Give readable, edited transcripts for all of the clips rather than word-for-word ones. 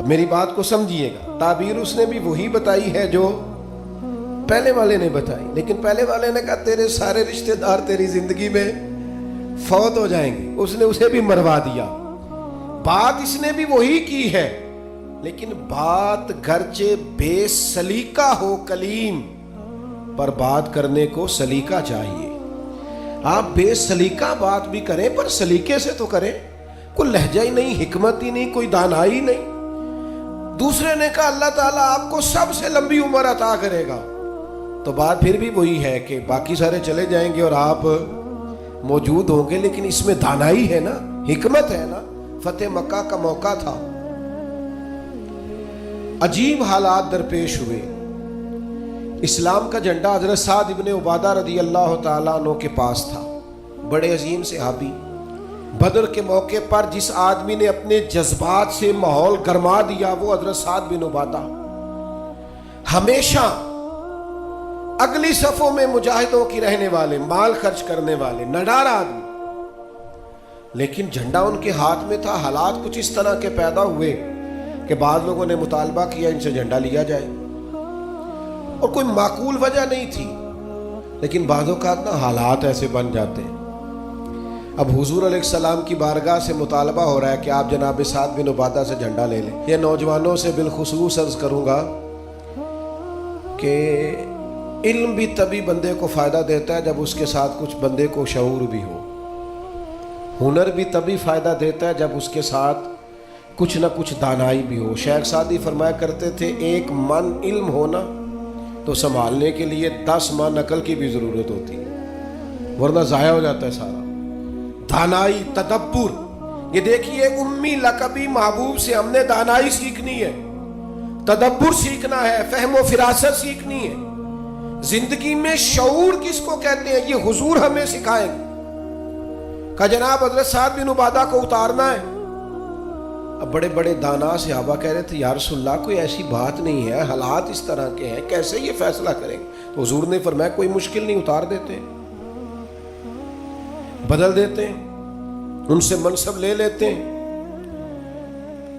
اب میری بات کو سمجھیے گا، تعبیر اس نے بھی وہی بتائی ہے جو پہلے والے نے بتائی، لیکن پہلے والے نے کہا تیرے سارے رشتہ دار تیری زندگی میں فوت ہو جائیں گے، اس نے اسے بھی مروا دیا۔ بات اس نے بھی وہی کی ہے، لیکن بات گرچہ بے سلیقہ ہو کلیم، پر بات کرنے کو سلیقہ چاہیے۔ آپ بے سلیقہ بات بھی کریں پر سلیقے سے تو کریں، کوئی لہجہ ہی نہیں، حکمت ہی نہیں، کوئی دانائی نہیں۔ دوسرے نے کہا اللہ تعالیٰ آپ کو سب سے لمبی عمر عطا کرے گا، تو بات پھر بھی وہی ہے کہ باقی سارے چلے جائیں گے اور آپ موجود ہوں گے، لیکن اس میں دانائی ہے نا، حکمت ہے نا۔ فتح مکہ کا موقع تھا، عجیب حالات درپیش ہوئے۔ اسلام کا جھنڈا حضرت سعد ابن عبادہ رضی اللہ تعالیٰ عنہ کے پاس تھا، بڑے عظیم صحابی۔ بدر کے موقع پر جس آدمی نے اپنے جذبات سے ماحول گرما دیا وہ حضرت سعد بن عبادہ، ہمیشہ اگلی صفوں میں مجاہدوں کی رہنے والے، مال خرچ کرنے والے، نڈار آدمی، لیکن جھنڈا ان کے ہاتھ میں تھا۔ حالات کچھ اس طرح کے پیدا ہوئے کہ بعض لوگوں نے مطالبہ کیا ان سے جھنڈا لیا جائے، اور کوئی معقول وجہ نہیں تھی، لیکن بعض اوقات نا حالات ایسے بن جاتے ہیں۔ اب حضور علیہ السلام کی بارگاہ سے مطالبہ ہو رہا ہے کہ آپ جناب سعد بن عبادہ سے جھنڈا لے لیں۔ یہ نوجوانوں سے بالخصوص عرض کروں گا کہ علم بھی تبھی بندے کو فائدہ دیتا ہے جب اس کے ساتھ کچھ بندے کو شعور بھی ہو، ہنر بھی تبھی فائدہ دیتا ہے جب اس کے ساتھ کچھ نہ کچھ دانائی بھی ہو۔ شیخ سعدی فرمایا کرتے تھے ایک من علم ہونا تو سنبھالنے کے لیے 10 من عقل کی بھی ضرورت ہوتی ہے، ورنہ ضائع ہو جاتا ہے سارا۔ دانائی، تدبر، یہ دیکھیے امی لقبی محبوب سے ہم نے دانائی سیکھنی ہے، تدبر سیکھنا ہے، فہم و فراست سیکھنی ہے۔ زندگی میں شعور کس کو کہتے ہیں یہ حضور ہمیں سکھائیں گے۔ کہ جناب حضرت سعد بن عبادہ کو اتارنا ہے۔ اب بڑے بڑے دانا صحابہ کہہ رہے تھے یا رسول اللہ کوئی ایسی بات نہیں ہے، حالات اس طرح کے ہیں، کیسے یہ فیصلہ کریں گے؟ تو حضور نے فرمایا کوئی مشکل نہیں، اتار دیتے ہیں، بدل دیتے ہیں، ان سے منصب لے لیتے ہیں۔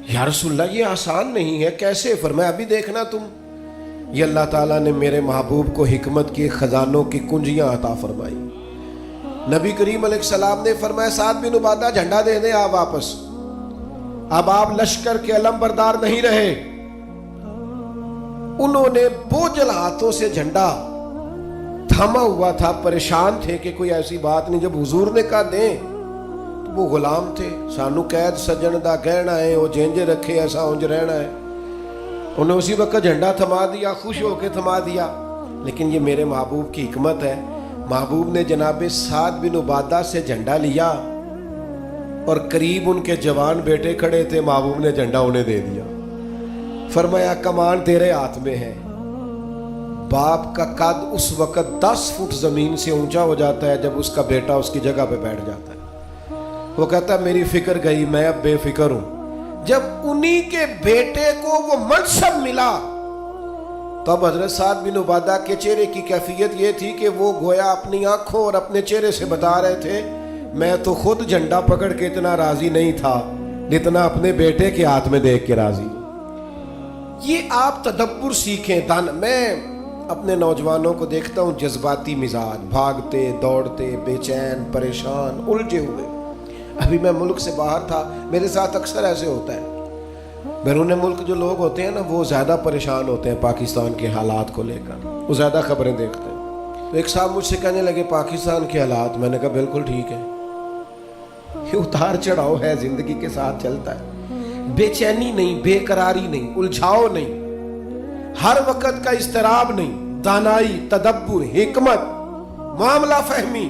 یا رسول اللہ یہ آسان نہیں ہے، کیسے؟ فرمایا ابھی دیکھنا تم، یہ اللہ تعالیٰ نے میرے محبوب کو حکمت کے خزانوں کی کنجیاں عطا فرمائی۔ نبی کریم علیہ السلام نے فرمایا سعد بن عبادہ جھنڈا دے دیں آپ واپس، اب آپ لشکر کے علم بردار نہیں رہے۔ انہوں نے بوجھل ہاتھوں سے جھنڈا تھما ہوا تھا، پریشان تھے کہ کوئی ایسی بات نہیں۔ جب حضور نے کہا دیں تو وہ غلام تھے، سانو قید سجن دا گہنا ہے، وہ جینجے رکھے ایسا اونج رہنا ہے۔ انہیں اسی وقت جھنڈا تھما دیا، خوش ہو کے تھما دیا۔ لیکن یہ میرے محبوب کی حکمت ہے، محبوب نے جناب سعد بن عبادہ سے جھنڈا لیا اور قریب ان کے جوان بیٹے کھڑے تھے، محبوب نے جھنڈا انہیں دے دیا۔ فرمایا کمان تیرے ہاتھ میں ہے۔ باپ کا قد اس وقت 10 فٹ زمین سے اونچا ہو جاتا ہے جب اس کا بیٹا اس کی جگہ پہ بیٹھ جاتا ہے۔ وہ کہتا ہے میری فکر گئی، میں اب بے فکر ہوں۔ جب انہی کے بیٹے کو وہ منصب ملا تو اب حضرت سعد بن عبادہ کے چہرے کی کیفیت یہ تھی کہ وہ گویا اپنی آنکھوں اور اپنے چہرے سے بتا رہے تھے میں تو خود جھنڈا پکڑ کے اتنا راضی نہیں تھا جتنا اپنے بیٹے کے ہاتھ میں دیکھ کے راضی۔ یہ آپ تدبر سیکھیں۔ میں اپنے نوجوانوں کو دیکھتا ہوں جذباتی مزاج، بھاگتے دوڑتے، بے چین، پریشان، الجھے ہوئے۔ ابھی میں ملک سے باہر تھا، میرے ساتھ اکثر ایسے ہوتا ہے، بیرون ملک جو لوگ ہوتے ہیں نا وہ زیادہ پریشان ہوتے ہیں پاکستان کے حالات کو لے کر، وہ زیادہ خبریں دیکھتے ہیں۔ تو ایک صاحب مجھ سے کہنے لگے پاکستان کے حالات، میں نے کہا بالکل ٹھیک ہے، یہ اتار چڑھاؤ ہے، زندگی کے ساتھ چلتا ہے، بے چینی نہیں، بے قراری نہیں، الجھاؤ نہیں، ہر وقت کا اضطراب نہیں، دانائی، تدبر، حکمت، معاملہ فہمی،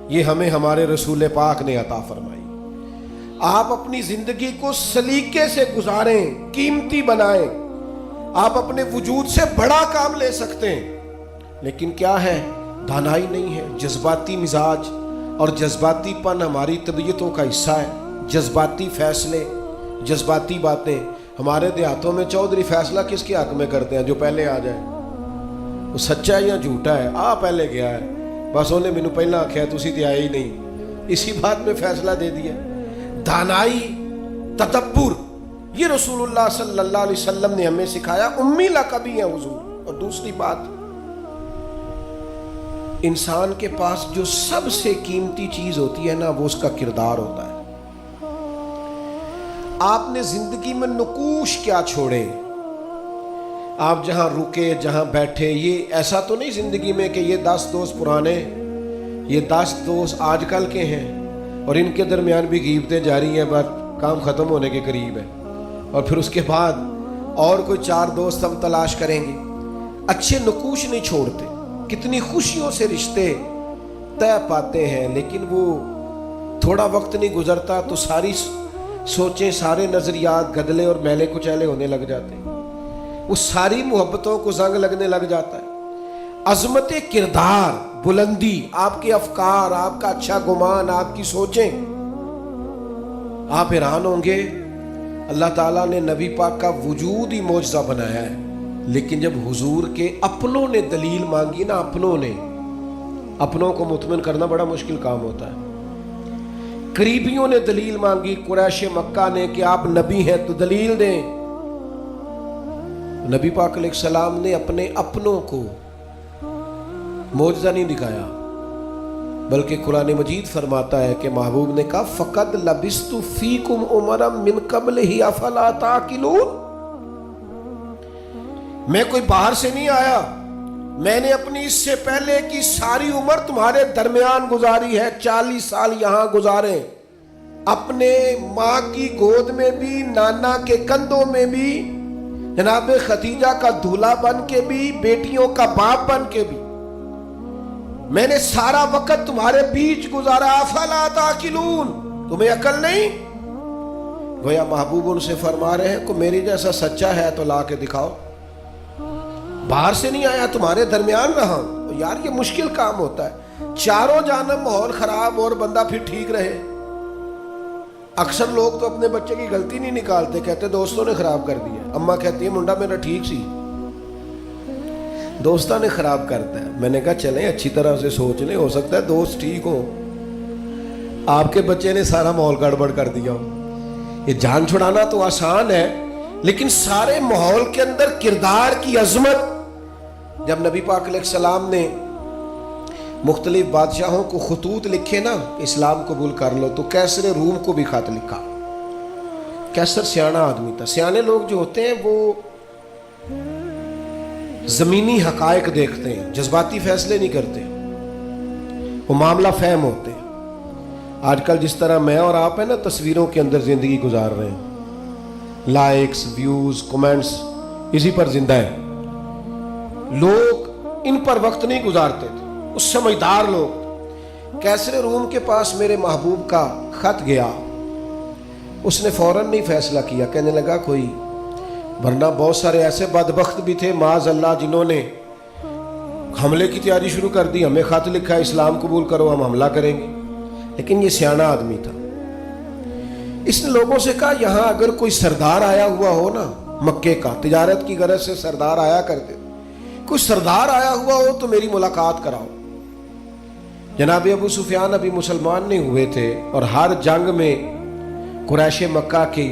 یہ ہمیں ہمارے رسول پاک نے عطا فرمائی۔ آپ اپنی زندگی کو سلیقے سے گزاریں، قیمتی بنائیں۔ آپ اپنے وجود سے بڑا کام لے سکتے ہیں، لیکن کیا ہے؟ دانائی نہیں ہے، جذباتی مزاج، اور جذباتی پن ہماری طبیعتوں کا حصہ ہے۔ جذباتی فیصلے، جذباتی باتیں۔ ہمارے دیہاتوں میں چودھری فیصلہ کس کے حق میں کرتے ہیں؟ جو پہلے آ جائے، وہ سچا ہے یا جھوٹا ہے، پہلے گیا ہے، بس انہیں مینوں پہلا آکھیا تسی تے آئے ہی نہیں، اسی بات میں فیصلہ دے دیا۔ دانائی، تدبر، یہ رسول اللہ صلی اللہ علیہ وسلم نے ہمیں سکھایا، امی لقبی ہے حضور۔ اور دوسری بات، انسان کے پاس جو سب سے قیمتی چیز ہوتی ہے نا، وہ اس کا کردار ہوتا ہے۔ آپ نے زندگی میں نقوش کیا چھوڑے، آپ جہاں رکے، جہاں بیٹھے، یہ ایسا تو نہیں زندگی میں کہ یہ 10 دوست پرانے، یہ 10 دوست آج کل کے ہیں اور ان کے درمیان بھی غیبتیں جاری ہیں، بس کام ختم ہونے کے قریب ہے، اور پھر اس کے بعد اور کوئی 4 دوست ہم تلاش کریں گے۔ اچھے نقوش نہیں چھوڑتے، کتنی خوشیوں سے رشتے طے پاتے ہیں، لیکن وہ تھوڑا وقت نہیں گزرتا تو ساری سوچیں، سارے نظریات گدلے اور میلے کچیلے ہونے لگ جاتے ہیں، وہ ساری محبتوں کو زنگ لگنے لگ جاتا ہے۔ عظمت کردار، بلندی، آپ کے افکار، آپ کا اچھا گمان، آپ کی سوچیں، آپ حیران ہوں گے اللہ تعالیٰ نے نبی پاک کا وجود ہی معجزہ بنایا ہے، لیکن جب حضور کے اپنوں نے دلیل مانگی نا، اپنوں کو مطمئن کرنا بڑا مشکل کام ہوتا ہے۔ قریبیوں نے دلیل مانگی، قریش مکہ نے، کہ آپ نبی ہیں تو دلیل دیں۔ نبی پاک علیہ السلام نے اپنے اپنوں کو معجزہ نہیں دکھایا، بلکہ قرآن مجید فرماتا ہے کہ محبوب نے کہا فَقَدْ لَبِثْتُ فِيكُمْ عُمَرًا مِّن قَبْلِهِ أَفَلَا تَعْقِلُونَ۔ میں کوئی باہر سے نہیں آیا، میں نے اپنی اس سے پہلے کی ساری عمر تمہارے درمیان گزاری ہے، 40 سال یہاں گزارے، اپنے ماں کی گود میں بھی، نانا کے کندھوں میں بھی، جناب خدیجہ کا دولہا بن کے بھی، بیٹیوں کا باپ بن کے بھی، میں نے سارا وقت تمہارے بیچ گزارا۔ افلا تعقلون، تمہیں عقل نہیں؟ گویا محبوب ان سے فرما رہے ہیں کہ میری جیسا سچا ہے تو لا کے دکھاؤ، باہر سے نہیں آیا، تمہارے درمیان رہا ہوں۔ یار یہ مشکل کام ہوتا ہے، چاروں جانب ماحول خراب اور بندہ پھر ٹھیک رہے۔ اکثر لوگ تو اپنے بچے کی غلطی نہیں نکالتے، کہتے دوستوں نے خراب کر دیا، اماں کہتی ہے منڈا میرا ٹھیک سی، دوستوں نے خراب کرتا ہے۔ میں نے کہا چلیں اچھی طرح سے سوچ لیں، ہو سکتا ہے دوست ٹھیک ہو، آپ کے بچے نے سارا ماحول گڑبڑ کر دیا ہو۔ یہ جان چھڑانا تو آسان ہے، لیکن سارے ماحول کے اندر کردار کی عظمت۔ جب نبی پاک علیہ السلام نے مختلف بادشاہوں کو خطوط لکھے نا، اسلام قبول کر لو، تو کیسر روم کو بھی خط لکھا۔ کیسر سیانا آدمی تھا۔ سیانے لوگ جو ہوتے ہیں وہ زمینی حقائق دیکھتے ہیں، جذباتی فیصلے نہیں کرتے، وہ معاملہ فہم ہوتے ہیں۔ آج کل جس طرح میں اور آپ ہیں نا، تصویروں کے اندر زندگی گزار رہے ہیں، لائکس، ویوز، کمنٹس، اسی پر زندہ ہے۔ لوگ ان پر وقت نہیں گزارتے تھے، اس سمجھدار لوگ۔ کیسر روم کے پاس میرے محبوب کا خط گیا، اس نے فوراً نہیں فیصلہ کیا، کہنے لگا کوئی، ورنہ بہت سارے ایسے بدبخت بھی تھے معاذ اللہ جنہوں نے حملے کی تیاری شروع کر دی، ہمیں خط لکھا ہے اسلام قبول کرو ہم حملہ کریں گے، لیکن یہ سیانا آدمی تھا۔ اس نے لوگوں سے کہا یہاں اگر کوئی سردار آیا ہوا ہو نا، مکے کا، تجارت کی غرض سے سردار آیا کرتے، کوئی سردار آیا ہوا ہو تو میری ملاقات کراؤ۔ جناب ابو سفیان ابھی مسلمان نہیں ہوئے تھے، اور ہر جنگ میں قریش مکہ کی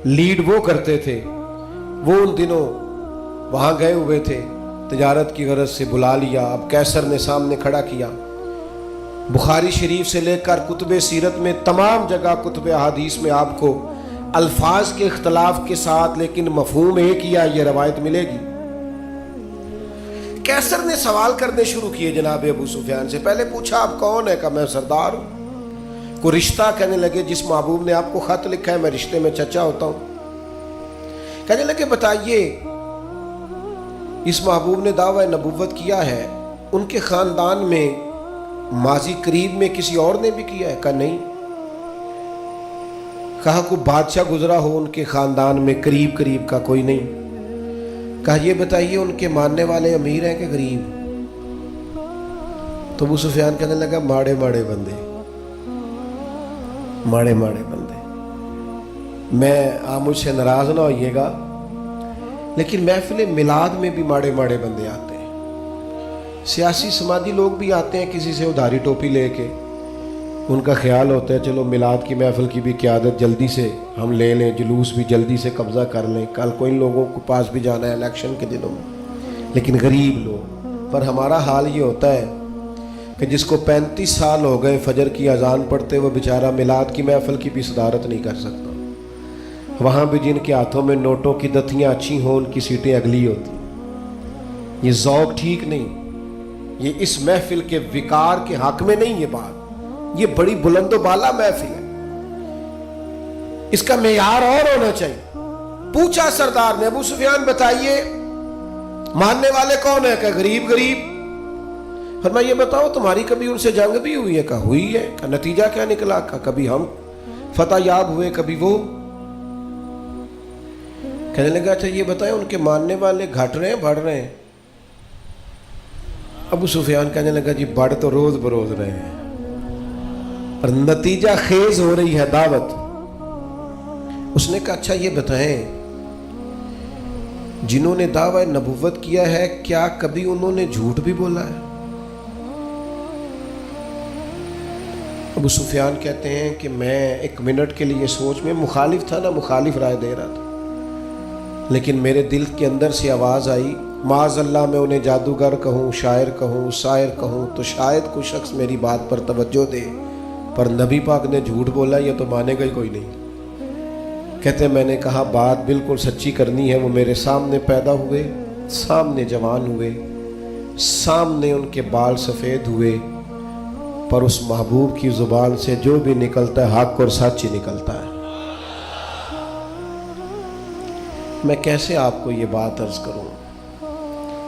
لیڈ وہ کرتے تھے، وہ ان دنوں وہاں گئے ہوئے تھے، تجارت کی غرض سے بلا لیا۔ اب کیسر نے سامنے کھڑا کیا، بخاری شریف سے لے کر کتب سیرت میں تمام جگہ، کتب احادیث میں آپ کو الفاظ کے اختلاف کے ساتھ لیکن مفہوم ایک ہی یہ روایت ملے گی۔ کیسر نے سوال کرنے شروع کیے جناب ابو سفیان سے۔ پہلے پوچھا آپ کون ہے؟ کہ میں سردار ہوں۔ کوئی رشتہ؟ کہنے لگے جس محبوب نے آپ کو خط لکھا ہے میں رشتے میں چچا ہوتا ہوں۔ کہنے لگے بتائیے، اس محبوب نے دعویٰ نبوت کیا ہے، ان کے خاندان میں ماضی قریب میں کسی اور نے بھی کیا ہے؟ کہا نہیں۔ کہا کوئی بادشاہ گزرا ہو ان کے خاندان میں قریب کا؟ کوئی نہیں۔ کہا یہ بتائیے ان کے ماننے والے امیر ہیں کہ غریب؟ تو ابو سفیان کہنے لگا ماڑے بندے، ماڑے بندے۔ میں آپ مجھ سے ناراض نہ ہوئیے گا، لیکن محفل میلاد میں بھی ماڑے بندے آتے ہیں، سیاسی سماجی لوگ بھی آتے ہیں کسی سے ادھاری ٹوپی لے کے، ان کا خیال ہوتا ہے چلو میلاد کی محفل کی بھی قیادت جلدی سے ہم لے لیں، جلوس بھی جلدی سے قبضہ کر لیں، کل کو ان لوگوں کو پاس بھی جانا ہے الیکشن کے دنوں میں۔ لیکن غریب لوگ، پر ہمارا حال یہ ہوتا ہے کہ جس کو 35 سال ہو گئے فجر کی اذان پڑھتے، وہ بیچارہ میلاد کی محفل کی بھی صدارت نہیں کر سکتا۔ وہاں بھی جن کے ہاتھوں میں نوٹوں کی دتیاں اچھی ہوں، ان کی سیٹیں اگلی ہوتی۔ یہ ذوق ٹھیک نہیں، یہ اس محفل کے وقار کے حق میں نہیں۔ یہ بات، یہ بڑی بلند و بالا محفل ہے، اس کا معیار اور ہونا چاہیے۔ پوچھا سردار نے، ابو سفیان بتائیے ماننے والے کون ہیں؟ کہ غریب غریب۔ فرمایا یہ بتاؤ تمہاری کبھی ان سے جنگ بھی ہوئی ہے؟ کہ ہوئی ہے۔ کہ نتیجہ کیا نکلا؟ کہ کبھی ہم فتح یاب ہوئے، کبھی وہ۔ کہنے لگا اچھا یہ بتائیں ان کے ماننے والے گھٹ رہے ہیں بڑھ رہے ہیں؟ ابو سفیان کہنے لگا جی بڑھ تو روز بروز رہے ہیں، اور نتیجہ خیز ہو رہی ہے دعوت۔ اس نے کہا اچھا یہ بتائیں جنہوں نے دعوی نبوت کیا ہے کیا کبھی انہوں نے جھوٹ بھی بولا ہے؟ ابو سفیان کہتے ہیں کہ میں ایک منٹ کے لیے سوچ میں مخالف تھا نا، مخالف رائے دے رہا تھا، لیکن میرے دل کے اندر سے آواز آئی معاذ اللہ میں انہیں جادوگر کہوں، شاعر کہوں، شاعر کہوں تو شاید کوئی شخص میری بات پر توجہ دے، پر نبی پاک نے جھوٹ بولا یہ تو مانے گا ہی کوئی نہیں۔ کہتے ہیں میں نے کہا بات بالکل سچی کرنی ہے، وہ میرے سامنے پیدا ہوئے، سامنے جوان ہوئے، سامنے ان کے بال سفید ہوئے، پر اس محبوب کی زبان سے جو بھی نکلتا ہے حق اور سچ ہی نکلتا ہے۔ میں کیسے آپ کو یہ بات عرض کروں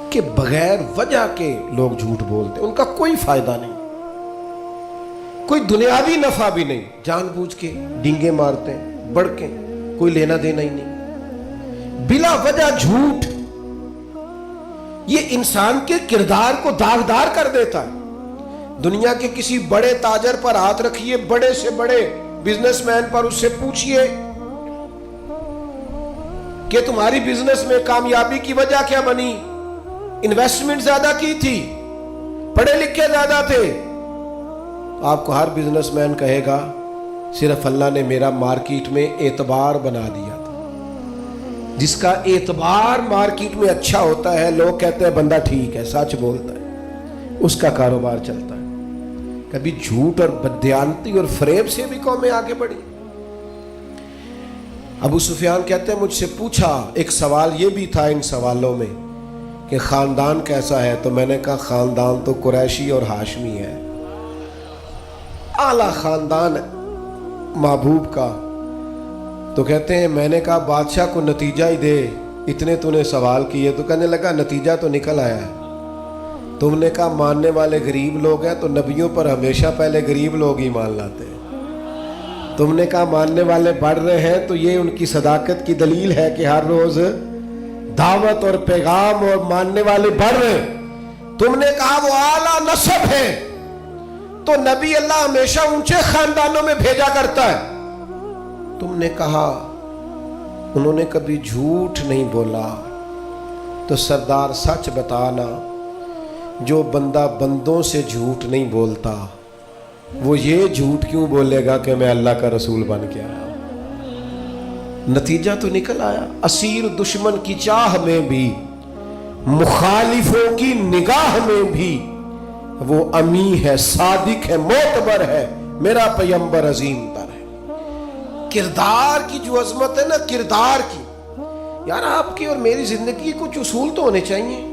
کہ بغیر وجہ کے لوگ جھوٹ بولتے ہیں، ان کا کوئی فائدہ نہیں، کوئی دنیاوی نفع بھی نہیں، جان بوجھ کے ڈینگے مارتے ہیں، بڑھ کے کوئی لینا دینا ہی نہیں، بلا وجہ جھوٹ۔ یہ انسان کے کردار کو داغدار کر دیتا ہے۔ دنیا کے کسی بڑے تاجر پر ہاتھ رکھیے، بڑے سے بڑے بزنس مین پر، اس سے پوچھئے کہ تمہاری بزنس میں کامیابی کی وجہ کیا بنی؟ انویسٹمنٹ زیادہ کی تھی، پڑھے لکھے زیادہ تھے؟ آپ کو ہر بزنس مین کہے گا صرف اللہ نے میرا مارکیٹ میں اعتبار بنا دیا تھا۔ جس کا اعتبار مارکیٹ میں اچھا ہوتا ہے، لوگ کہتے ہیں بندہ ٹھیک ہے، سچ بولتا ہے، اس کا کاروبار چلتا ہے۔ کبھی جھوٹ اور بددیانتی اور فریب سے بھی قومیں آگے بڑھی۔ ابو سفیان کہتے ہیں مجھ سے پوچھا، ایک سوال یہ بھی تھا ان سوالوں میں کہ خاندان کیسا ہے؟ تو میں نے کہا خاندان تو قریشی اور ہاشمی ہے، اعلیٰ خاندان ہے محبوب کا۔ تو کہتے ہیں میں نے کہا بادشاہ کو نتیجہ ہی دے، اتنے تو نے سوال کیے۔ تو کہنے لگا نتیجہ تو نکل آیا ہے۔ تم نے کہا ماننے والے غریب لوگ ہیں، تو نبیوں پر ہمیشہ پہلے غریب لوگ ہی مان لاتے ہیں۔ تم نے کہا ماننے والے بڑھ رہے ہیں، تو یہ ان کی صداقت کی دلیل ہے کہ ہر روز دعوت اور پیغام اور ماننے والے بڑھ رہے ہیں۔ تم نے کہا وہ اعلیٰ نسب ہے، تو نبی اللہ ہمیشہ اونچے خاندانوں میں بھیجا کرتا ہے۔ تم نے کہا انہوں نے کبھی جھوٹ نہیں بولا، تو سردار سچ بتانا، جو بندہ بندوں سے جھوٹ نہیں بولتا وہ یہ جھوٹ کیوں بولے گا کہ میں اللہ کا رسول بن کے آیا؟ نتیجہ تو نکل آیا۔ اسیر دشمن کی چاہ میں بھی، مخالفوں کی نگاہ میں بھی وہ امی ہے، صادق ہے، معتبر ہے، میرا پیغمبر عظیم تر ہے۔ کردار کی جو عظمت ہے نا، کردار کی، یار آپ کی اور میری زندگی کچھ اصول تو ہونے چاہیے،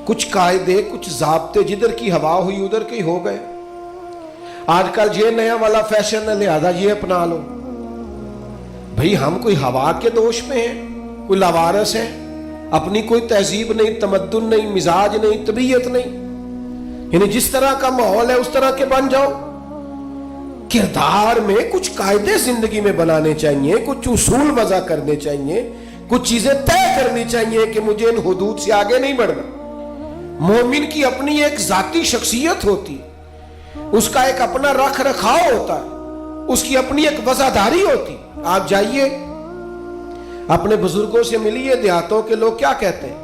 کچھ قاعدے، کچھ ضابطے، جدھر کی ہوا ہوئی ادھر کے ہی ہو گئے۔ آج کل یہ نیا والا فیشن ہے، لہذا یہ اپنا لو۔ بھئی ہم کوئی ہوا کے دوش میں ہیں، کوئی لاوارث ہے، اپنی کوئی تہذیب نہیں، تمدن نہیں، مزاج نہیں، طبیعت نہیں، یعنی جس طرح کا ماحول ہے اس طرح کے بن جاؤ۔ کردار میں کچھ قاعدے زندگی میں بنانے چاہیے، کچھ اصول وضع کرنے چاہیے، کچھ چیزیں طے کرنی چاہیے کہ مجھے ان حدود سے آگے نہیں بڑھنا۔ مومن کی اپنی ایک ذاتی شخصیت ہوتی، اس کا ایک اپنا رکھ رکھاؤ ہوتا ہے، اس کی اپنی ایک وفاداری ہوتی۔ آپ جائیے اپنے بزرگوں سے ملیے، دیہاتوں کے لوگ کیا کہتے ہیں؟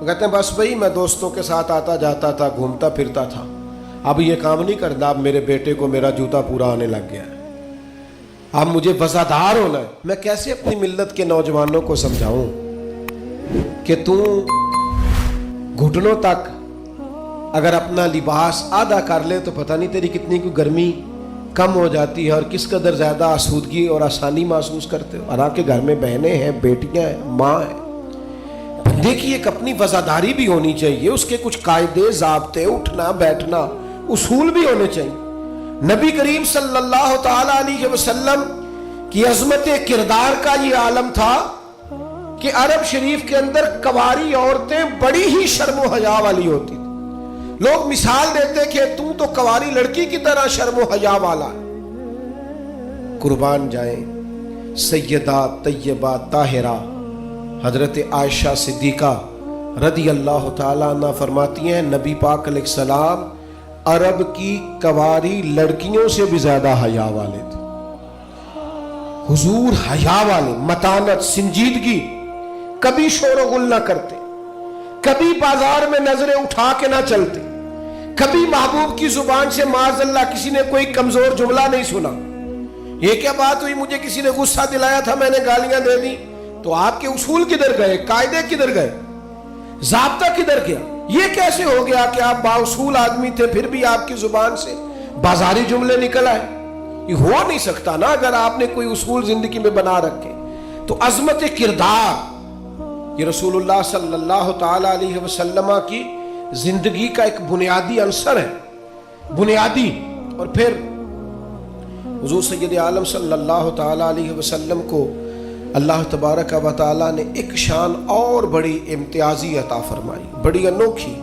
وہ کہتے ہیں بس بھائی میں دوستوں کے ساتھ آتا جاتا تھا، گھومتا پھرتا تھا، اب یہ کام نہیں کرنا، اب میرے بیٹے کو میرا جوتا پورا آنے لگ گیا ہے، اب مجھے وفادار ہونا ہے۔ میں کیسے اپنی ملت کے نوجوانوں کو سمجھاؤں کہ تو گھٹنوں تک اگر اپنا لباس آدھا کر لے تو پتہ نہیں تیری کتنی کوئی گرمی کم ہو جاتی ہے اور کس قدر زیادہ آسودگی اور آسانی محسوس کرتے ہو۔ حالانکہ گھر میں بہنیں ہیں، بیٹیاں ہیں، ماں ہیں۔ بندے کی ایک اپنی وفاداری بھی ہونی چاہیے، اس کے کچھ قاعدے، ضابطے، اٹھنا بیٹھنا، اصول بھی ہونے چاہیے۔ نبی کریم صلی اللہ تعالی علیہ وسلم کی عظمت کردار کا یہ عالم تھا کہ عرب شریف کے اندر کنواری عورتیں بڑی ہی شرم و حیا والی ہوتی تھی۔ لوگ مثال دیتے کہ تم تو کنواری لڑکی کی طرح شرم و حیا والا ہے۔ قربان جائیں سیدہ طیبہ طاہرہ حضرت عائشہ صدیقہ رضی اللہ تعالیٰ عنہ فرماتی ہیں نبی پاک علیہ السلام عرب کی کنواری لڑکیوں سے بھی زیادہ حیا والے تھے۔ حضور حیا والے، متانت، سنجیدگی، کبھی شور و غل نہ کرتے، کبھی بازار میں نظریں اٹھا کے نہ چلتے، کبھی محبوب کی زبان سے معاذ اللہ کسی نے کوئی کمزور جملہ نہیں سنا۔ یہ کیا بات ہوئی، مجھے کسی نے غصہ دلایا تھا، میں نے گالیاں دے دی، تو آپ کے اصول کدھر گئے، قاعدے کدھر گئے، ضابطہ کدھر گیا؟ یہ کیسے ہو گیا کہ آپ بااصول آدمی تھے پھر بھی آپ کی زبان سے بازاری جملے نکل آئے؟ یہ ہو نہیں سکتا نا اگر آپ نے کوئی اصول زندگی میں بنا رکھے۔ تو عظمت کردار یہ رسول اللہ صلی اللہ تعالی علیہ وسلم کی زندگی کا ایک بنیادی عنصر ہے، بنیادی۔ اور پھر حضور سید عالم صلی اللہ تعالی علیہ وسلم کو اللہ تبارک و تعالی نے ایک شان اور بڑی امتیازی عطا فرمائی، بڑی انوکھی۔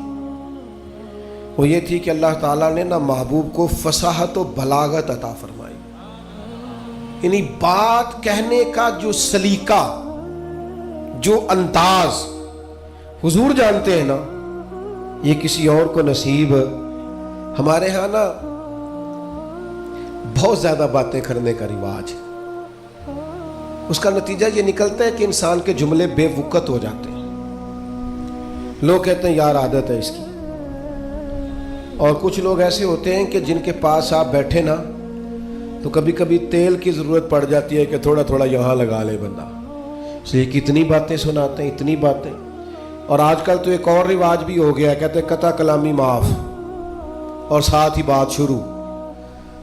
وہ یہ تھی کہ اللہ تعالیٰ نے نا محبوب کو فصاحت و بلاغت عطا فرمائی، یعنی بات کہنے کا جو سلیقہ، جو انداز حضور جانتے ہیں نا، یہ کسی اور کو نصیب۔ ہمارے ہاں نا بہت زیادہ باتیں کرنے کا رواج ہے، اس کا نتیجہ یہ نکلتا ہے کہ انسان کے جملے بے وقت ہو جاتے ہیں۔ لوگ کہتے ہیں یار عادت ہے اس کی، اور کچھ لوگ ایسے ہوتے ہیں کہ جن کے پاس آپ بیٹھے نا تو کبھی کبھی تیل کی ضرورت پڑ جاتی ہے کہ تھوڑا تھوڑا یہاں لگا لے بندہ، اس لیے کتنی باتیں سناتے ہیں، اتنی باتیں۔ اور آج کل تو ایک اور رواج بھی ہو گیا، کہتے ہیں قطع کلامی معاف اور ساتھ ہی بات شروع۔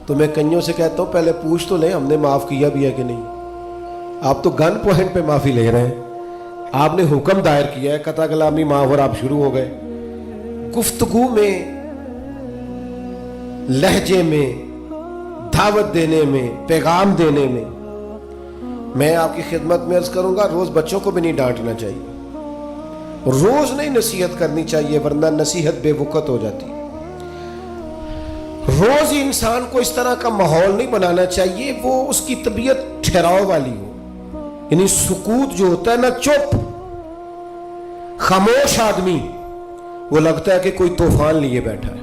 تو میں کئیوں سے کہتا ہوں پہلے پوچھ تو لیں ہم نے معاف کیا بھی ہے کہ نہیں۔ آپ تو گن پوائنٹ پہ معافی لے رہے ہیں، آپ نے حکم دائر کیا ہے قطع کلامی معاف اور آپ شروع ہو گئے۔ گفتگو میں، لہجے میں، دعوت دینے میں، پیغام دینے میں، میں آپ کی خدمت میں عرض کروں گا روز بچوں کو بھی نہیں ڈانٹنا چاہیے، روز نہیں نصیحت کرنی چاہیے ورنہ نصیحت بے وقت ہو جاتی ہے۔ روز ہی انسان کو اس طرح کا ماحول نہیں بنانا چاہیے وہ اس کی طبیعت ٹھہراؤ والی ہو، یعنی سکوت جو ہوتا ہے نا، چپ خاموش آدمی وہ لگتا ہے کہ کوئی طوفان لیے بیٹھا ہے،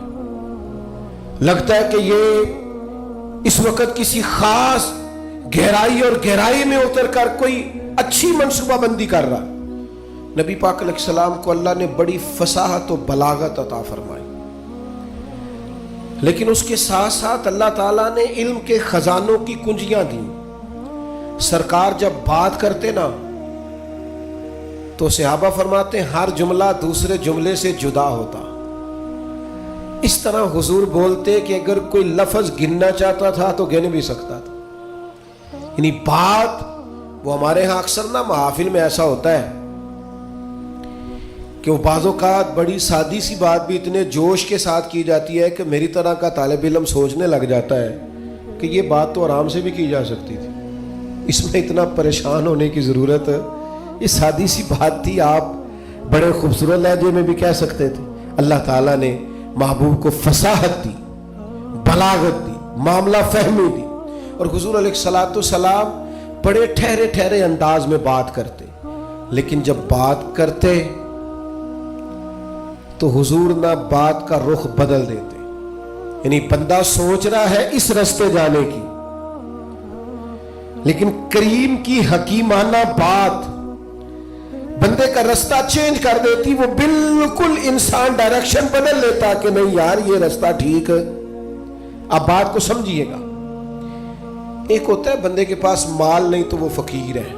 لگتا ہے کہ یہ اس وقت کسی خاص گہرائی اور گہرائی میں اتر کر کوئی اچھی منصوبہ بندی کر رہا۔ نبی پاک علیہ السلام کو اللہ نے بڑی فصاحت و بلاغت عطا فرمائی، لیکن اس کے ساتھ ساتھ اللہ تعالیٰ نے علم کے خزانوں کی کنجیاں دی۔ سرکار جب بات کرتے نا تو صحابہ فرماتے ہیں ہر جملہ دوسرے جملے سے جدا ہوتا، اس طرح حضور بولتے کہ اگر کوئی لفظ گننا چاہتا تھا تو گن بھی سکتا تھا۔ یعنی بات وہ ہمارے ہاں اکثر نا محافل میں ایسا ہوتا ہے کہ وہ بعض اوقات بڑی سادی سی بات بھی اتنے جوش کے ساتھ کی جاتی ہے کہ میری طرح کا طالب علم سوچنے لگ جاتا ہے کہ یہ بات تو آرام سے بھی کی جا سکتی تھی، اس میں اتنا پریشان ہونے کی ضرورت، یہ سادی سی بات تھی، آپ بڑے خوبصورت لہجے میں بھی کہہ سکتے تھے۔ اللہ تعالیٰ نے محبوب کو فصاحت دی، بلاغت دی، معاملہ فہمی دی، اور حضور علیہ الصلوۃ والسلام بڑے ٹھہرے ٹھہرے انداز میں بات کرتے، لیکن جب بات کرتے تو حضور نہ بات کا رخ بدل دیتے، یعنی بندہ سوچ رہا ہے اس رستے جانے کی، لیکن کریم کی حکیمانہ بات بندے کا رستہ چینج کر دیتی، وہ بالکل انسان ڈائریکشن بدل لیتا کہ نہیں یار یہ رستہ ٹھیک ہے۔ اب بات کو سمجھیے گا، ایک ہوتا ہے بندے کے پاس مال نہیں تو وہ فقیر ہے،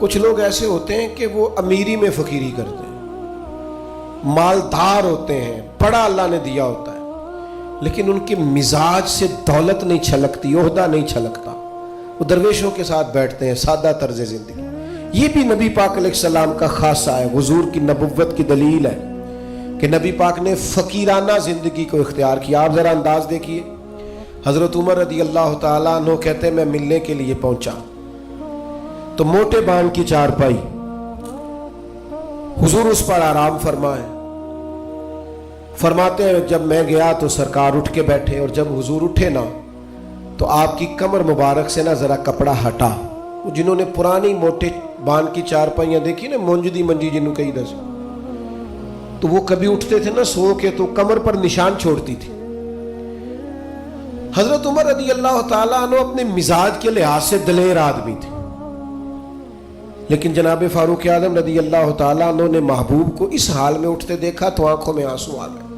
کچھ لوگ ایسے ہوتے ہیں کہ وہ امیری میں فقیری کرتے ہیں، مالدار ہوتے ہیں، بڑا اللہ نے دیا ہوتا ہے، لیکن ان کے مزاج سے دولت نہیں چھلکتی، عہدہ نہیں چھلکتا، وہ درویشوں کے ساتھ بیٹھتے ہیں، سادہ طرز زندگی۔ یہ بھی نبی پاک علیہ السلام کا خاصہ ہے، حضور کی نبوت کی دلیل ہے کہ نبی پاک نے فقیرانہ زندگی کو اختیار کیا۔ آپ ذرا انداز دیکھیے، حضرت عمر رضی اللہ تعالیٰ عنہ کہتے ہیں میں ملنے کے لیے پہنچا تو موٹے بان کی چارپائی، حضور اس پر آرام فرمائے، فرماتے ہیں جب میں گیا تو سرکار اٹھ کے بیٹھے، اور جب حضور اٹھے نا تو آپ کی کمر مبارک سے نا ذرا کپڑا ہٹا۔ جنہوں نے پرانی موٹے بان کی چارپائیاں دیکھی نا، منجدی منجی جنہوں کہی دس، تو وہ کبھی اٹھتے تھے نا سو کے تو کمر پر نشان چھوڑتی تھی۔ حضرت عمر رضی اللہ تعالیٰ عنہ اپنے مزاج کے لحاظ سے دلیر آدمی تھے، لیکن جناب فاروق اعظم رضی اللہ تعالیٰ عنہ نے محبوب کو اس حال میں اٹھتے دیکھا تو آنکھوں میں آنسو آ گئے،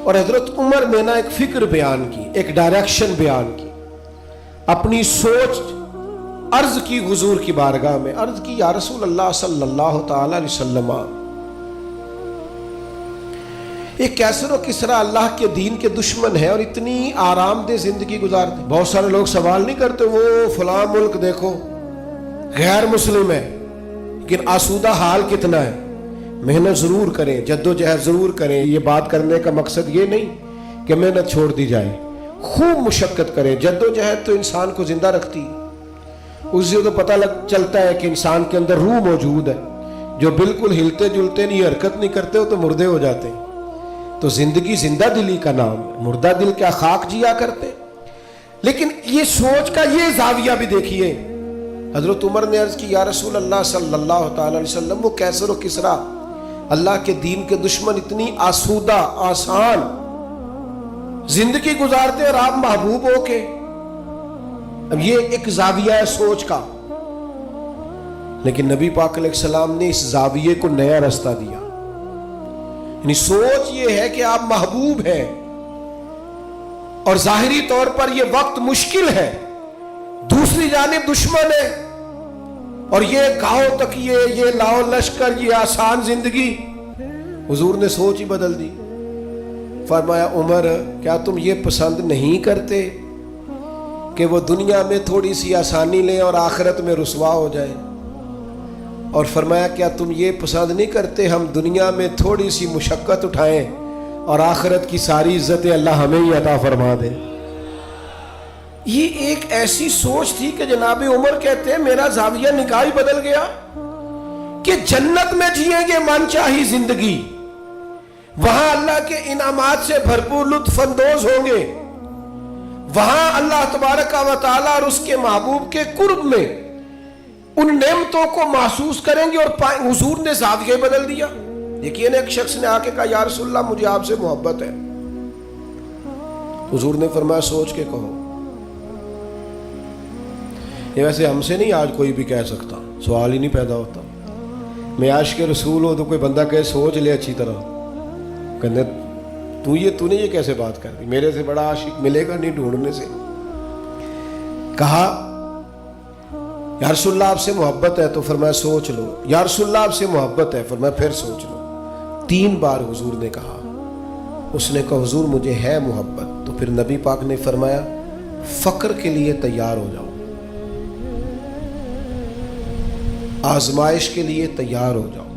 اور حضرت عمر نے نا ایک فکر بیان کی، ایک ڈائریکشن بیان کی، اپنی سوچ عرض کی حضور کی بارگاہ میں، عرض کی یا رسول اللہ صلی اللہ تعالی علیہ وسلم، ایک کیسر و کسرا اللہ کے دین کے دشمن ہے اور اتنی آرام دہ زندگی گزارتے۔ بہت سارے لوگ سوال نہیں کرتے وہ فلاں ملک دیکھو غیر مسلم ہے لیکن آسودہ حال کتنا ہے۔ محنت ضرور کریں، جد و جہد ضرور کریں، یہ بات کرنے کا مقصد یہ نہیں کہ محنت چھوڑ دی جائے، خوب مشقت کریں۔ جد و جہد تو انسان کو زندہ رکھتی، اس سے تو پتہ چلتا ہے کہ انسان کے اندر روح موجود ہے، جو بالکل ہلتے جلتے نہیں، حرکت نہیں کرتے ہو تو مردے ہو جاتے ہیں۔ تو زندگی زندہ دلی کا نام ہے، مردہ دل کیا خاک جیا کرتے۔ لیکن یہ سوچ کا یہ زاویہ بھی دیکھیے، حضرت عمر نے عرض کی یا رسول اللہ صلی اللہ تعالی علیہ وسلم، وہ کیسر و کسرا اللہ کے دین کے دشمن اتنی آسودہ آسان زندگی گزارتے اور آپ محبوب ہو کے۔ اب یہ ایک زاویہ ہے سوچ کا، لیکن نبی پاک علیہ السلام نے اس زاویے کو نیا رستہ دیا۔ یعنی سوچ یہ ہے کہ آپ محبوب ہیں اور ظاہری طور پر یہ وقت مشکل ہے، دوسری جانب دشمن ہے، اور یہ گاؤں تک یہ لاؤ لشکر، یہ آسان زندگی۔ حضور نے سوچ ہی بدل دی، فرمایا عمر کیا تم یہ پسند نہیں کرتے کہ وہ دنیا میں تھوڑی سی آسانی لیں اور آخرت میں رسوا ہو جائیں؟ اور فرمایا کیا تم یہ پسند نہیں کرتے ہم دنیا میں تھوڑی سی مشقت اٹھائیں اور آخرت کی ساری عزتیں اللہ ہمیں ہی عطا فرما دے؟ یہ ایک ایسی سوچ تھی کہ جناب عمر کہتے ہیں میرا زاویہ نگاہ ہی بدل گیا کہ جنت میں جئیں گے من چاہی زندگی، وہاں اللہ کے انعامات سے بھرپور لطف اندوز ہوں گے، وہاں اللہ تبارک و تعالیٰ اور اس کے محبوب کے قرب میں ان نعمتوں کو محسوس کریں گے۔ اور حضور نے زاویہ بدل دیا۔ یقین ایک شخص نے آ کے کہا یا رسول اللہ مجھے آپ سے محبت ہے، حضور نے فرمایا سوچ کے کہو۔ یہ ویسے ہم سے نہیں آج کوئی بھی کہہ سکتا، سوال ہی نہیں پیدا ہوتا۔ میں عاشق رسول ہوں تو کوئی بندہ کہے سوچ لے اچھی طرح، کہنے تو نے یہ کیسے بات کر دی، میرے سے بڑا عاشق ملے گا نہیں ڈھونڈنے سے۔ کہا یا رسول اللہ آپ سے محبت ہے، تو فرمایا سوچ لو۔ یا رسول اللہ آپ سے محبت ہے، فرمایا پھر سوچ لو۔ 3 بار حضور نے کہا۔ اس نے کہا حضور مجھے ہے محبت، تو پھر نبی پاک نے فرمایا فقر کے لیے تیار ہو جاؤ، آزمائش کے لیے تیار ہو جاؤ،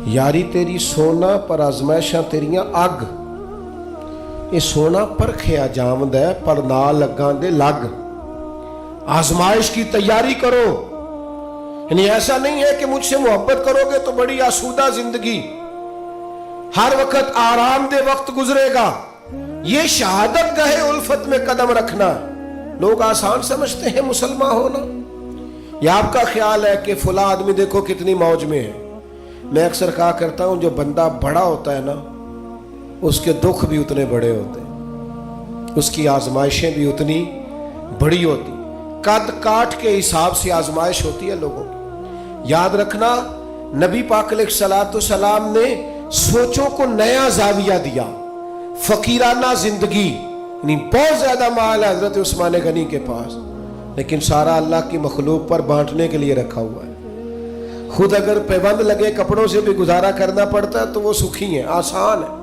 یاری تیری سونا پر آزمائشاں تیریاں اگ، یہ سونا پرکھیا جامد ہے پر نہ لگاں دے لگ، آزمائش کی تیاری کرو۔ یعنی ایسا نہیں ہے کہ مجھ سے محبت کرو گے تو بڑی آسودہ زندگی، ہر وقت آرام دہ وقت گزرے گا، یہ شہادت گاہ الفت میں قدم رکھنا۔ لوگ آسان سمجھتے ہیں مسلمان ہونا، یا آپ کا خیال ہے کہ فلاں آدمی دیکھو کتنی موج میں ہے۔ میں اکثر کہا کرتا ہوں جو بندہ بڑا ہوتا ہے نا اس کے دکھ بھی اتنے بڑے ہوتے ہیں، اس کی آزمائشیں بھی اتنی بڑی ہوتی، قد کاٹ کے حساب سے آزمائش ہوتی ہے لوگوں کی۔ یاد رکھنا نبی پاک علیہ الصلوۃ والسلام نے سوچوں کو نیا زاویہ دیا. فقیرانہ زندگی، یعنی بہت زیادہ مال ہے حضرت عثمان غنی کے پاس، لیکن سارا اللہ کی مخلوق پر بانٹنے کے لیے رکھا ہوا ہے. خود اگر پیبند لگے کپڑوں سے بھی گزارا کرنا پڑتا ہے تو وہ سکھی ہیں، آسان ہے.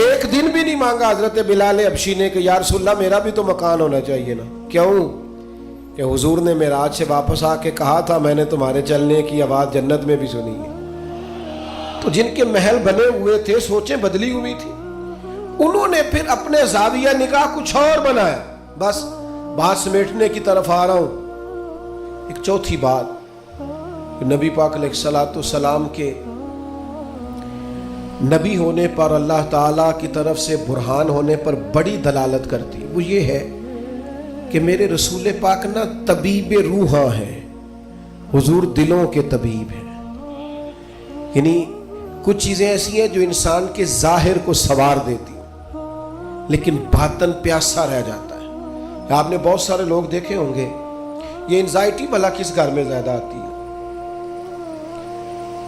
ایک دن بھی نہیں مانگا حضرت بلال حبشی نے کہ یا رسول اللہ میرا بھی تو مکان ہونا چاہیے نا. کیوں؟ کہ حضور نے معراج سے واپس آ کے کہا تھا میں نے تمہارے چلنے کی آواز جنت میں بھی سنی ہے. تو جن کے محل بنے ہوئے تھے سوچیں بدلی ہوئی تھی، انہوں نے پھر اپنے زاویہ نگاہ کچھ اور بنایا. بس بات سمیٹنے کی طرف آ رہا ہوں. ایک چوتھی بات نبی پاک علیہ الصلوۃ والسلام کے نبی ہونے پر، اللہ تعالیٰ کی طرف سے برہان ہونے پر بڑی دلالت کرتی، وہ یہ ہے کہ میرے رسول پاک نا طبیب روحاں ہیں. حضور دلوں کے طبیب ہیں. یعنی کچھ چیزیں ایسی ہیں جو انسان کے ظاہر کو سنوار دیتی لیکن باطن پیاسا رہ جاتا ہے. آپ نے بہت سارے لوگ دیکھے ہوں گے، یہ انزائٹی بھلا کس گھر میں زیادہ آتی ہے؟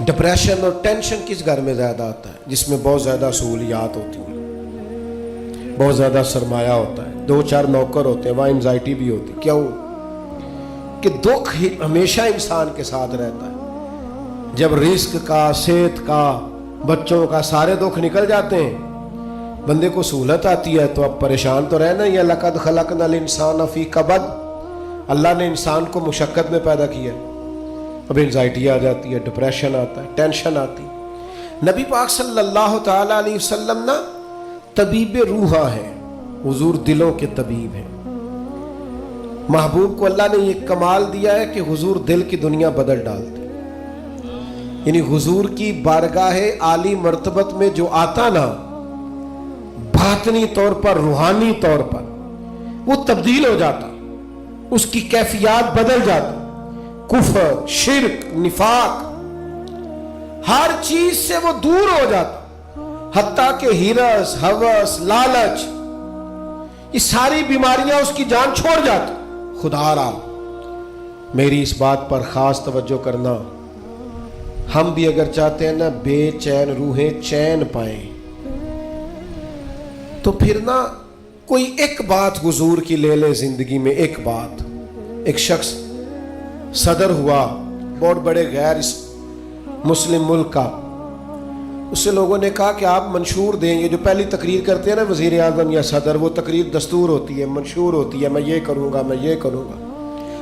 ڈپریشن اور ٹینشن کس گھر میں زیادہ آتا ہے؟ جس میں بہت زیادہ سہولیات ہوتی ہیں، بہت زیادہ سرمایہ ہوتا ہے، 2-4 نوکر ہوتے ہیں، وہاں انزائٹی بھی ہوتی. کیوں؟ کہ دکھ ہمیشہ انسان کے ساتھ رہتا ہے. جب رزق کا، صحت کا، بچوں کا سارے دکھ نکل جاتے ہیں، بندے کو سہولت آتی ہے تو اب پریشان تو رہنا ہی ہے. لقد خلقنا الانسان فی کبد، اللہ نے انسان کو مشقت میں پیدا کیا. اب انزائٹی آ جاتی ہے، ڈپریشن آتا ہے، ٹینشن آتی. نبی پاک صلی اللہ تعالی علیہ وسلم نا طبیب روحاں ہیں. حضور دلوں کے طبیب ہیں. محبوب کو اللہ نے یہ کمال دیا ہے کہ حضور دل کی دنیا بدل ڈالتے. یعنی حضور کی بارگاہ عالی مرتبت میں جو آتا نا، باطنی طور پر، روحانی طور پر وہ تبدیل ہو جاتا، اس کی کیفیات بدل جاتی. کفر، شرک، نفاق، ہر چیز سے وہ دور ہو جاتا، حتیٰ کہ ہرس، ہوس، لالچ، یہ ساری بیماریاں اس کی جان چھوڑ جاتی. خدا را میری اس بات پر خاص توجہ کرنا، ہم بھی اگر چاہتے ہیں نا بے چین روحیں چین پائیں تو پھر نا کوئی ایک بات حضور کی لے لے زندگی میں. ایک بات، ایک شخص صدر ہوا بہت بڑے غیر مسلم ملک کا، اس سے لوگوں نے کہا کہ آپ منشور دیں. یہ جو پہلی تقریر کرتے ہیں نا وزیر اعظم یا صدر، وہ تقریر دستور ہوتی ہے، منشور ہوتی ہے، میں یہ کروں گا، میں یہ کروں گا.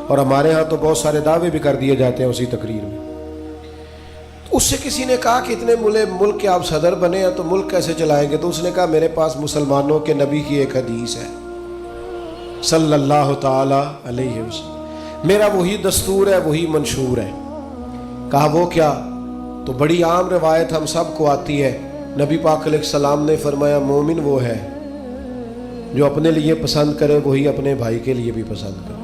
اور ہمارے ہاں تو بہت سارے دعوے بھی کر دیے جاتے ہیں اسی تقریر میں. اس سے کسی نے کہا کہ اتنے ملک کے آپ صدر بنے ہیں تو ملک کیسے چلائیں گے؟ تو اس نے کہا میرے پاس مسلمانوں کے نبی کی ایک حدیث ہے صلی اللہ تعالی علیہ وسلم، میرا وہی دستور ہے، وہی منشور ہے. کہا وہ کیا؟ تو بڑی عام روایت ہم سب کو آتی ہے. نبی پاک علیہ السلام نے فرمایا مومن وہ ہے جو اپنے لیے پسند کرے وہی اپنے بھائی کے لیے بھی پسند کرے.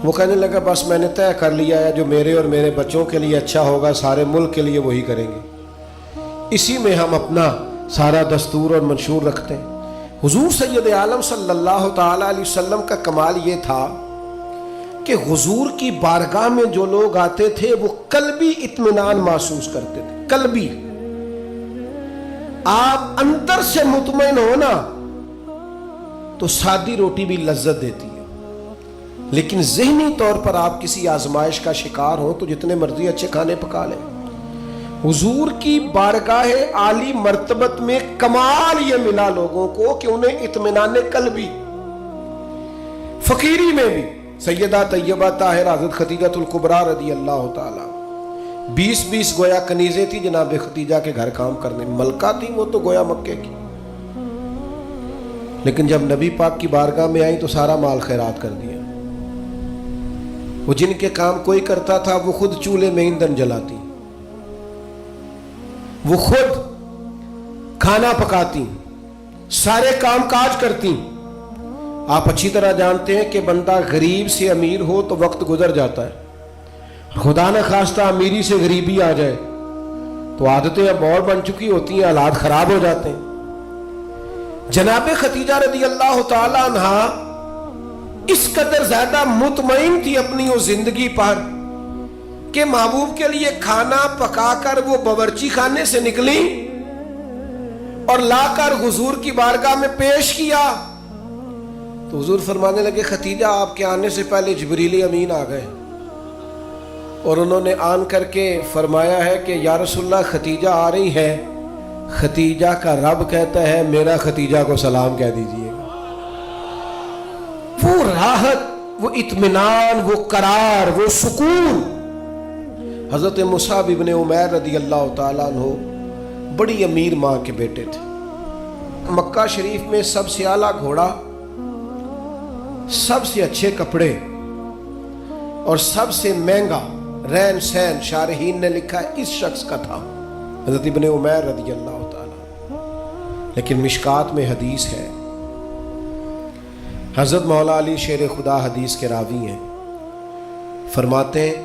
وہ کہنے لگا بس میں نے طے کر لیا ہے، جو میرے اور میرے بچوں کے لیے اچھا ہوگا سارے ملک کے لیے وہی کریں گے. اسی میں ہم اپنا سارا دستور اور منشور رکھتے ہیں. حضور سید عالم صلی اللہ تعالی علیہ وسلم کا کمال یہ تھا کہ حضور کی بارگاہ میں جو لوگ آتے تھے وہ قلبی اطمینان محسوس کرتے تھے. قلبی، آپ اندر سے مطمئن ہو نا تو سادی روٹی بھی لذت دیتی ہے، لیکن ذہنی طور پر آپ کسی آزمائش کا شکار ہو تو جتنے مرضی اچھے کھانے پکا لیں. حضور کی بارگاہ عالی مرتبت میں کمال یہ ملا لوگوں کو کہ انہیں اطمینان قلبی، فقیری میں بھی. سیدہ طیبہ طاہرہ حضرت خدیجہ الکبریٰ رضی اللہ تعالی 20 گویا کنیزیں تھی جناب خدیجہ کے گھر کام کرنے، ملکہ تھی وہ تو گویا مکے کی، لیکن جب نبی پاک کی بارگاہ میں آئی تو سارا مال خیرات کر دیا. وہ جن کے کام کوئی کرتا تھا وہ خود چولہے میں ایندھن جلاتی، وہ خود کھانا پکاتی، سارے کام کاج کرتی. آپ اچھی طرح جانتے ہیں کہ بندہ غریب سے امیر ہو تو وقت گزر جاتا ہے، خدا نہ خواستہ امیری سے غریبی آ جائے تو عادتیں اب اور بن چکی ہوتی ہیں، حالات خراب ہو جاتے ہیں. جناب خدیجہ رضی اللہ تعالی عنہا اس قدر زیادہ مطمئن تھی اپنی وہ زندگی پر کہ محبوب کے لیے کھانا پکا کر وہ باورچی خانے سے نکلی اور لا کر حضور کی بارگاہ میں پیش کیا تو حضور فرمانے لگے ختیجہ آپ کے آنے سے پہلے جبریل امین آ گئے اور انہوں نے آن کر کے فرمایا ہے کہ یا رسول اللہ ختیجہ آ رہی ہے، ختیجہ کا رب کہتا ہے میرا ختیجہ کو سلام کہہ دیجئے گا۔ وہ راحت، وہ اطمینان، وہ قرار، وہ سکون۔ حضرت مصعب ابن عمیر رضی اللہ تعالیٰ عنہ بڑی امیر ماں کے بیٹے تھے۔ مکہ شریف میں سب سے اعلیٰ گھوڑا، سب سے اچھے کپڑے اور سب سے مہنگا رہن سہن شارحین نے لکھا ہے اس شخص کا تھا، حضرت ابن عمیر رضی اللہ تعالیٰ۔ لیکن مشکات میں حدیث ہے، حضرت مولا علی شیر خدا حدیث کے راوی ہیں، فرماتے ہیں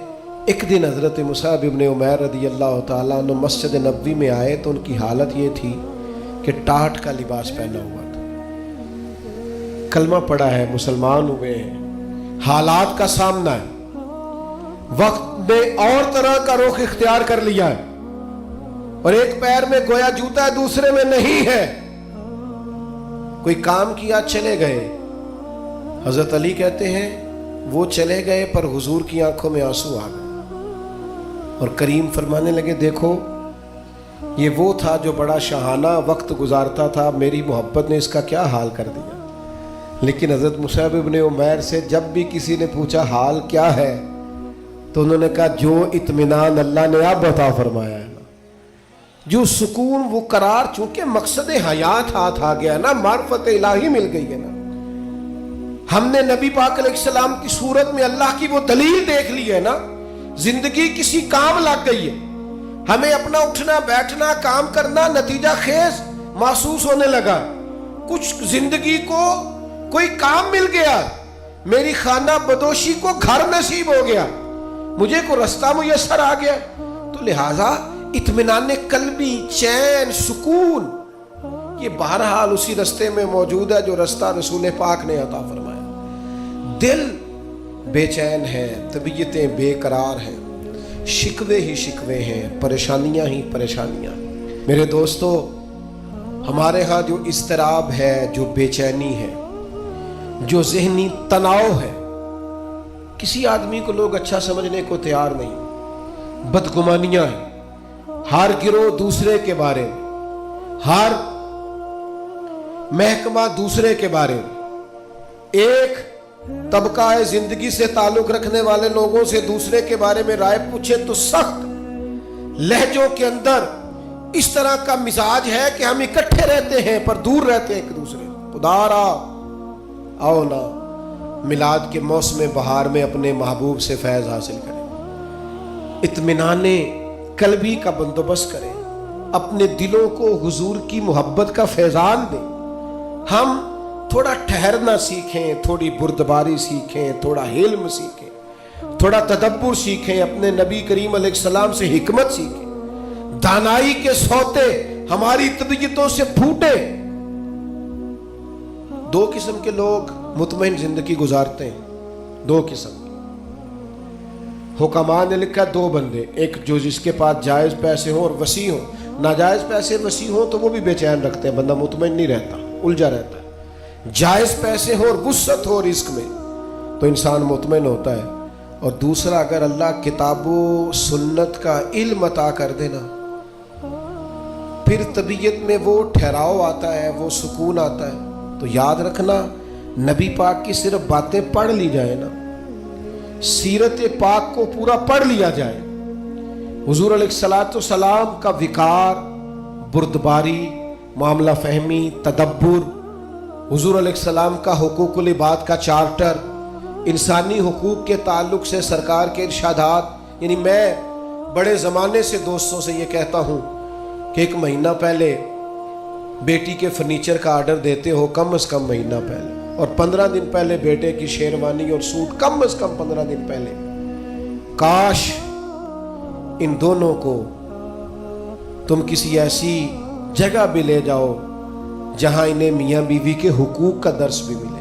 ایک دن حضرت مصعب ابن عمیر رضی اللہ تعالیٰ عنہ مسجد نبوی میں آئے تو ان کی حالت یہ تھی کہ ٹاٹ کا لباس پہنا ہوا تھا، کلمہ پڑھا ہے، مسلمان ہوئے ہیں، حالات کا سامنا ہے، وقت نے اور طرح کا رخ اختیار کر لیا ہے اور ایک پیر میں گویا جوتا ہے دوسرے میں نہیں ہے، کوئی کام کیا چلے گئے۔ حضرت علی کہتے ہیں وہ چلے گئے پر حضور کی آنکھوں میں آنسو آ گئے اور کریم فرمانے لگے دیکھو یہ وہ تھا جو بڑا شاہانہ وقت گزارتا تھا، میری محبت نے اس کا کیا حال کر دیا۔ لیکن حضرت مصعب ابن عمیر سے جب بھی کسی نے پوچھا حال کیا ہے تو انہوں نے کہا جو اطمینان اللہ نے اب عطا فرمایا ہے نا، جو سکون، وہ قرار، چونکہ مقصد حیات ہاتھ آ گیا نا، معرفت الہی مل گئی ہے نا، ہم نے نبی پاک علیہ السلام کی صورت میں اللہ کی وہ دلیل دیکھ لی ہے نا، زندگی کسی کام لگ گئی ہے، ہمیں اپنا اٹھنا بیٹھنا کام کرنا نتیجہ خیز محسوس ہونے لگا، کچھ زندگی کو کوئی کام مل گیا، میری خانہ بدوشی کو گھر نصیب ہو گیا، مجھے کو رستہ میسر آ گیا، تو لہٰذا اطمینان قلبی، چین، سکون یہ بہرحال اسی رستے میں موجود ہے جو رستہ رسول پاک نے عطا فرمایا۔ دل بے چین ہے، طبیعتیں بے قرار ہیں، شکوے ہی شکوے ہیں، پریشانیاں ہی پریشانیاں۔ میرے دوستو، ہمارے ہاں جو اضطراب ہے، جو بے چینی ہے، جو ذہنی تناؤ ہے، کسی آدمی کو لوگ اچھا سمجھنے کو تیار نہیں، بدگمانیاں ہیں، ہر گروہ دوسرے کے بارے میں، ہر محکمہ دوسرے کے بارے میں، ایک طبقہ زندگی سے تعلق رکھنے والے لوگوں سے دوسرے کے بارے میں رائے پوچھے تو سخت لہجوں کے اندر اس طرح کا مزاج ہے کہ ہم اکٹھے رہتے ہیں پر دور رہتے ہیں ایک دوسرے۔ خدارا آؤ نا میلاد کے موسم بہار میں اپنے محبوب سے فیض حاصل کریں، اطمینان قلبی کا بندوبست کریں، اپنے دلوں کو حضور کی محبت کا فیضان دیں۔ ہم تھوڑا ٹھہرنا سیکھیں، تھوڑی بردباری سیکھیں، تھوڑا علم سیکھیں، تھوڑا تدبر سیکھیں، اپنے نبی کریم علیہ السلام سے حکمت سیکھیں، دانائی کے سوتے ہماری طبیعتوں سے پھوٹے۔ دو قسم کے لوگ مطمئن زندگی گزارتے ہیں، دو قسم کے حکماء نے لکھا دو بندے، ایک جو جس کے پاس جائز پیسے ہوں اور وسیع ہوں، ناجائز پیسے وسیع ہوں تو وہ بھی بے چین رکھتے ہیں، بندہ مطمئن نہیں رہتا، الجھا رہتا ہے۔ جائز پیسے ہو اور وسعت ہو رزق میں تو انسان مطمئن ہوتا ہے۔ اور دوسرا اگر اللہ کتاب و سنت کا علم عطا کر دینا پھر طبیعت میں وہ ٹھہراؤ آتا ہے، وہ سکون آتا ہے۔ تو یاد رکھنا نبی پاک کی صرف باتیں پڑھ لی جائیں نا، سیرت پاک کو پورا پڑھ لیا جائے، حضور علیہ السلام کا وقار، بردباری، معاملہ فہمی، تدبر، حضور علیہ السلام کا حقوق العباد کا چارٹر، انسانی حقوق کے تعلق سے سرکار کے ارشادات۔ یعنی میں بڑے زمانے سے دوستوں سے یہ کہتا ہوں کہ ایک مہینہ پہلے بیٹی کے فرنیچر کا آرڈر دیتے ہو، کم از کم مہینہ پہلے، اور 15 دن پہلے بیٹے کی شیروانی اور سوٹ، کم از کم 15 دن پہلے۔ کاش ان دونوں کو تم کسی ایسی جگہ بھی لے جاؤ جہاں انہیں میاں بیوی کے حقوق کا درس بھی ملے۔